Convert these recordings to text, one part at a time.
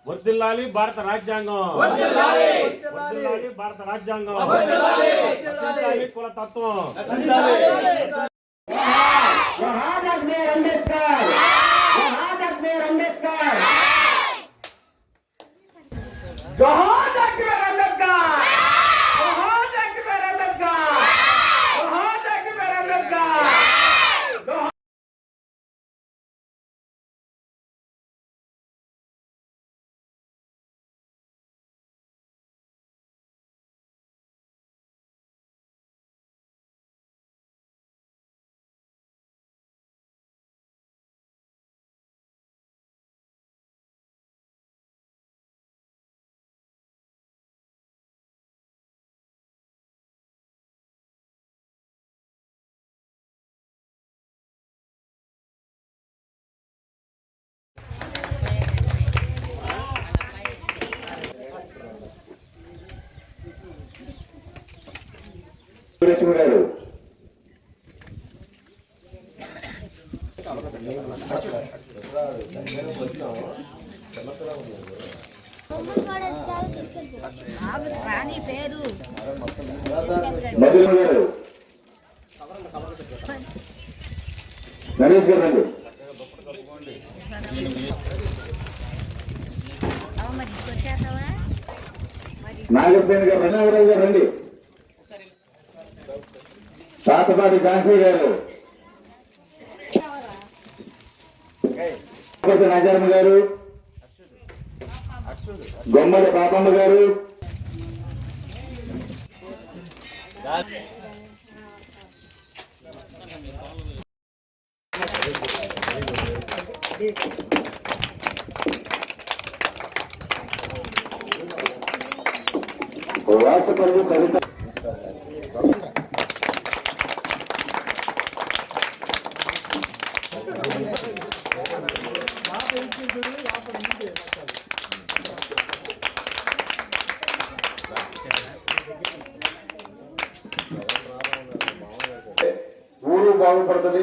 వర్ధిల్లాలి భారత రాజ్యాంగం, వర్ధిల్లాలి భారత రాజ్యాంగం, నశించాలి కులతత్వం. చూడారు మధుర గారు, నరేష్ గారు రండి. నాగసేన గారు, రణవరాజు గారు రండి. తాతపాటి కాంసీ గారు, నజరమ్మ గారు, గొమ్మడి పాపమ్మ గారు, వాసపల్లి సరిత, ఊరు బాగుపడుతుంది.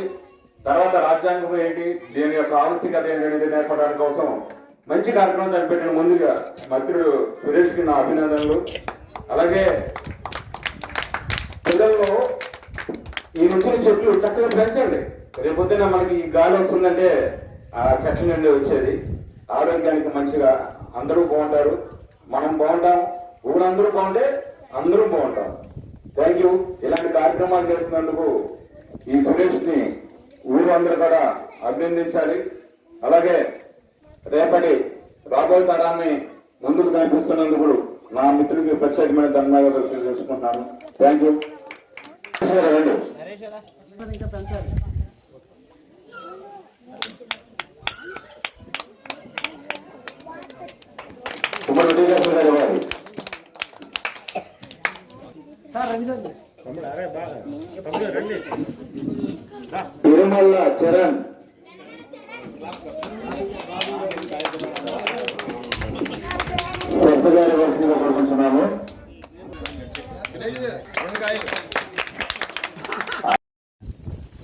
తర్వాత రాజ్యాంగం ఏంటి, దీని యొక్క ఆవశ్యకత ఏంటనేది నేర్పడానికి కోసం మంచి కార్యక్రమం తలపెట్టిన ముందుగా మంత్రుడు సురేష్కి నా అభినందనలు. అలాగే పిల్లల్లో ఈ వచ్చిన చెట్లు చక్కగా పెంచండి. రేపొద్దున మనకి గాలి వస్తుందంటే ఆ చెట్ల నుండి వచ్చేది. ఆరోగ్యానికి మంచిగా అందరూ బాగుంటారు, మనం బాగుంటాం, ఊరందరూ బాగుంటే అందరూ బాగుంటాం. Thank you. ఇలాంటి కార్యక్రమాలు చేస్తున్నందుకు ఈ సురేష్ని ఊరు అందరూ కూడా అభినందించాలి. అలాగే రేపటి రాబోయే తరాన్ని ముందుకు కనిపిస్తున్నందుకు నా మిత్రుడికి ప్రత్యేకమైన ధన్యవాదాలు తెలియజేసుకుంటున్నాను. Thank you. తిరుమల చరణ్, సర్పగారి వరుసగా కోరుకుంటున్నాము.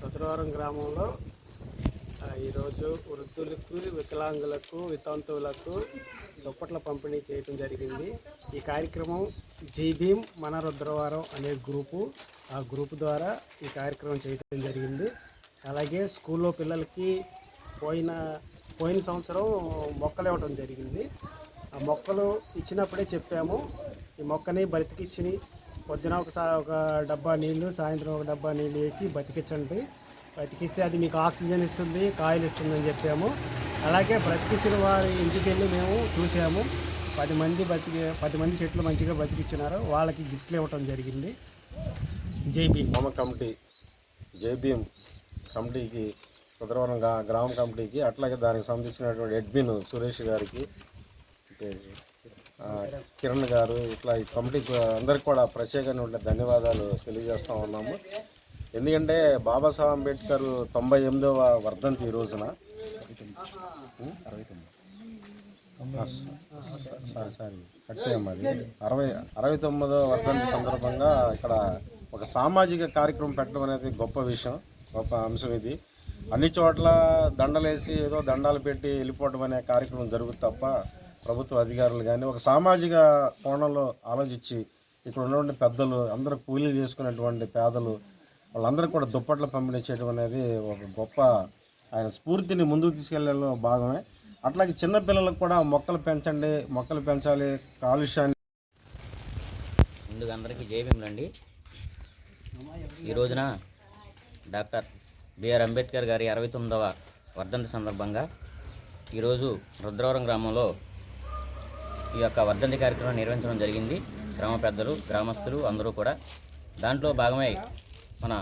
సత్రవరం గ్రామంలో ఈరోజు వృద్ధులకు, వికలాంగులకు, వితంతువులకు దుప్పట్ల పంపిణీ చేయడం జరిగింది. ఈ కార్యక్రమం జైభీం మన రుద్రవరం అనే గ్రూపు, ఆ గ్రూపు ద్వారా ఈ కార్యక్రమం చేయడం జరిగింది. అలాగే స్కూల్లో పిల్లలకి పోయిన సంవత్సరం మొక్కలు ఇవ్వడం జరిగింది. ఆ మొక్కలు ఇచ్చినప్పుడే చెప్పాము, ఈ మొక్కని బతికిచ్చి పొద్దున ఒక డబ్బా నీళ్లు, సాయంత్రం ఒక డబ్బా నీళ్ళు వేసి బతికించండి, బతికిస్తే అది మీకు ఆక్సిజన్ ఇస్తుంది, కాయలు ఇస్తుంది అని చెప్పాము. అలాగే బ్రతికించిన వారి ఇంటికి వెళ్ళి మేము చూసాము. 10 మంది చెట్లు మంచిగా బతికిచ్చినారు. వాళ్ళకి గిఫ్ట్లు ఇవ్వటం జరిగింది. జైభీం కమిటీ, జైభీం కమిటీకి, రుద్రవరం గ్రామ కమిటీకి, అట్లాగే దానికి సంబంధించినటువంటి అడ్మిన్ సురేష్ గారికి, కిరణ్ గారు, ఇట్లా ఈ కమిటీకి అందరికి కూడా ప్రత్యేకమైన ధన్యవాదాలు తెలియజేస్తూ ఉన్నాము. ఎందుకంటే బాబాసాహెబ్ అంబేద్కర్ 98వ వర్ధంతి ఈ రోజున, కట్ చేయమది 69వ వర్ధంతి సందర్భంగా ఇక్కడ ఒక సామాజిక కార్యక్రమం పెట్టడం అనేది గొప్ప విషయం, గొప్ప అంశం ఇది. అన్ని చోట్ల దండలేసి ఏదో దండాలు పెట్టి వెళ్ళిపోవడం అనే కార్యక్రమం జరుగుతుంది తప్ప ప్రభుత్వ అధికారులు కానీ ఒక సామాజిక కోణంలో ఆలోచించి ఇక్కడ ఉన్నటువంటి పెద్దలు అందరూ కూలీలు చేసుకునేటువంటి పేదలు వాళ్ళందరికీ కూడా దుప్పట్ల పంపిణీ చేయడం అనేది ఒక గొప్ప ఆయన స్ఫూర్తిని ముందుకు తీసుకెళ్లడంలో భాగమే. అట్లాగే చిన్నపిల్లలకు కూడా మొక్కలు పెంచండి, మొక్కలు పెంచాలి, కాలుష్యాన్ని. ముందుగా అందరికీ జై భీములండి. ఈ రోజున డాక్టర్ బిఆర్ అంబేద్కర్ గారి 69వ వర్ధంతి సందర్భంగా ఈరోజు రుద్రవరం గ్రామంలో ఈ యొక్క వర్ధంతి కార్యక్రమం నిర్వహించడం జరిగింది. గ్రామ పెద్దలు, గ్రామస్తులు అందరూ కూడా దాంట్లో భాగమై మన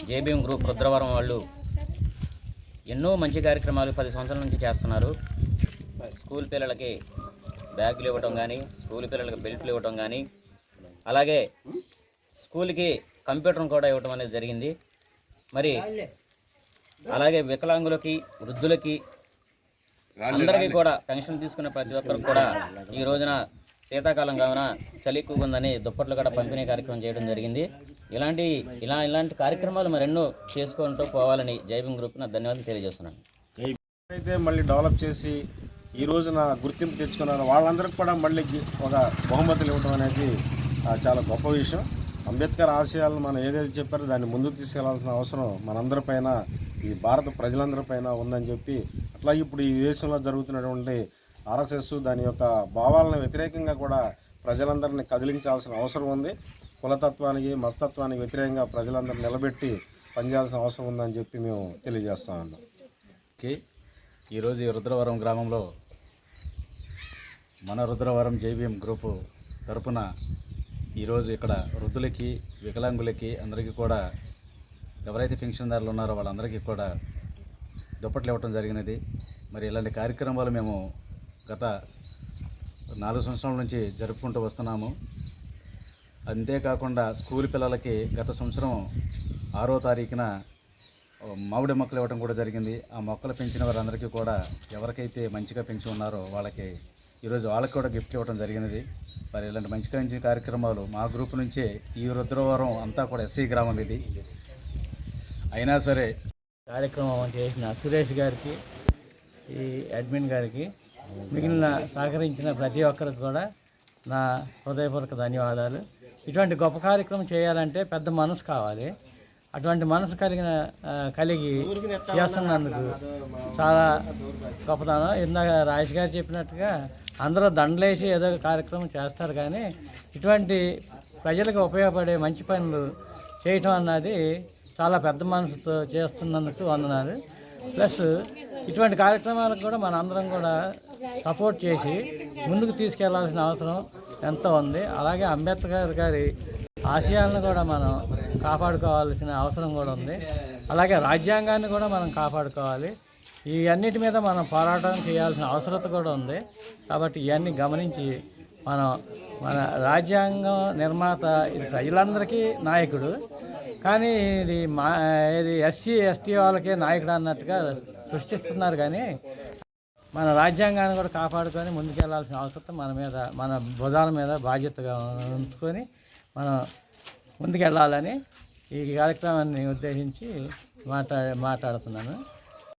జై భీమ్ గ్రూప్ రుద్రవరం వాళ్ళు ఎన్నో మంచి కార్యక్రమాలు 10 సంవత్సరాల నుంచి చేస్తున్నారు. స్కూల్ పిల్లలకి బ్యాగులు ఇవ్వటం కానీ, స్కూల్ పిల్లలకి బెల్ట్లు ఇవ్వటం కానీ, అలాగే స్కూల్కి కంప్యూటర్ కూడా ఇవ్వటం అనేది జరిగింది. మరి అలాగే వికలాంగులకి, వృద్ధులకి అందరికీ కూడా పెన్షన్ తీసుకునే ప్రతి ఒక్కరికి కూడా ఈ రోజున శీతాకాలం కావున చలి ఎక్కువగా ఉందని దుప్పట్లు కూడా పంపిణీ కార్యక్రమం చేయడం జరిగింది. ఇలాంటి కార్యక్రమాలు మరెన్నో చేసుకుంటూ పోవాలని జై భీమ్ గ్రూప్కి ధన్యవాదాలు తెలియజేస్తున్నాను. అయితే మళ్ళీ డెవలప్ చేసి ఈ రోజున గుర్తింపు తెచ్చుకున్నారు వాళ్ళందరికీ కూడా మళ్ళీ ఒక బహుమతులు ఇవ్వడం అనేది చాలా గొప్ప విషయం. అంబేద్కర్ ఆశయాలను మనం ఏదైతే చెప్పారో దాన్ని ముందుకు తీసుకెళ్లాల్సిన అవసరం మనందరిపైన, ఈ భారత ప్రజలందరిపైన ఉందని చెప్పి, అట్లాగే ఇప్పుడు ఈ దేశంలో జరుగుతున్నటువంటి ఆర్ఎస్ఎస్ దాని యొక్క భావాలను వ్యతిరేకంగా కూడా ప్రజలందరినీ కదిలించాల్సిన అవసరం ఉంది. కులతత్వానికి, మతతత్వానికి వ్యతిరేకంగా ప్రజలందరూ నిలబెట్టి పనిచేయాల్సిన అవసరం ఉందని చెప్పి మేము తెలియజేస్తా ఉన్నాం. ఈరోజు ఈ రుద్రవరం గ్రామంలో మన రుద్రవరం జై భీమ్ గ్రూపు తరపున ఈరోజు ఇక్కడ వృద్ధులకి, వికలాంగులకి అందరికీ కూడా ఎవరైతే పెన్షన్దారులు ఉన్నారో వాళ్ళందరికీ కూడా దుప్పట్లు ఇవ్వటం జరిగినది. మరి ఇలాంటి కార్యక్రమాలు మేము గత 4 సంవత్సరాల నుంచి జరుపుకుంటూ వస్తున్నాము. అంతేకాకుండా స్కూల్ పిల్లలకి గత సంవత్సరం 6వ తారీఖున మామిడి మొక్కలు ఇవ్వడం కూడా జరిగింది. ఆ మొక్కలు పెంచిన వారందరికీ కూడా ఎవరికైతే మంచిగా పెంచి ఉన్నారో వాళ్ళకి ఈరోజు వాళ్ళకి కూడా గిఫ్ట్ ఇవ్వడం జరిగినది. మరి ఇలాంటి మంచి కార్యక్రమాలు మా గ్రూప్ నుంచే ఈ రుద్రవరం అంతా కూడా ఎస్సీ గ్రామం ఇది అయినా సరే కార్యక్రమం చేసిన సురేష్ గారికి, ఈ అడ్మిన్ గారికి, మిగిలిన సహకరించిన ప్రతి ఒక్కరికి కూడా నా హృదయపూర్వక ధన్యవాదాలు. ఇటువంటి గొప్ప కార్యక్రమం చేయాలంటే పెద్ద మనసు కావాలి. అటువంటి మనసు కలిగి చేస్తున్నందుకు చాలా గొప్పతనం. ఇందాక రాజేష్ గారు చెప్పినట్టుగా అందరూ దండలేసి ఏదో ఒక కార్యక్రమం చేస్తారు, కానీ ఇటువంటి ప్రజలకు ఉపయోగపడే మంచి పనులు చేయటం అన్నది చాలా పెద్ద మనసుతో చేస్తున్నందుకు వందనాలు. ప్లస్ ఇటువంటి కార్యక్రమాలకు కూడా మన అందరం కూడా సపోర్ట్ చేసి ముందుకు తీసుకెళ్లాల్సిన అవసరం ఎంతో ఉంది. అలాగే అంబేద్కర్ గారి ఆశయాలను కూడా మనం కాపాడుకోవాల్సిన అవసరం కూడా ఉంది. అలాగే రాజ్యాంగాన్ని కూడా మనం కాపాడుకోవాలి. ఈ అన్నిటి మీద మనం పోరాటం చేయాల్సిన అవసరత కూడా ఉంది. కాబట్టి ఇవన్నీ గమనించి మన రాజ్యాంగం నిర్మాత ఇది ప్రజలందరికీ నాయకుడు, కానీ ఇది ఎస్సీ ఎస్టీ వాళ్ళకే నాయకుడు అన్నట్టుగా సృష్టిస్తున్నారు. కానీ మన రాజ్యాంగాన్ని కూడా కాపాడుకొని ముందుకెళ్లాల్సిన అవసరం మన భుజాల మీద బాధ్యతగా ఉంచుకొని మనం ముందుకెళ్ళాలని ఈ కార్యక్రమాన్ని ఉద్దేశించి మాట్లాడుతున్నాను.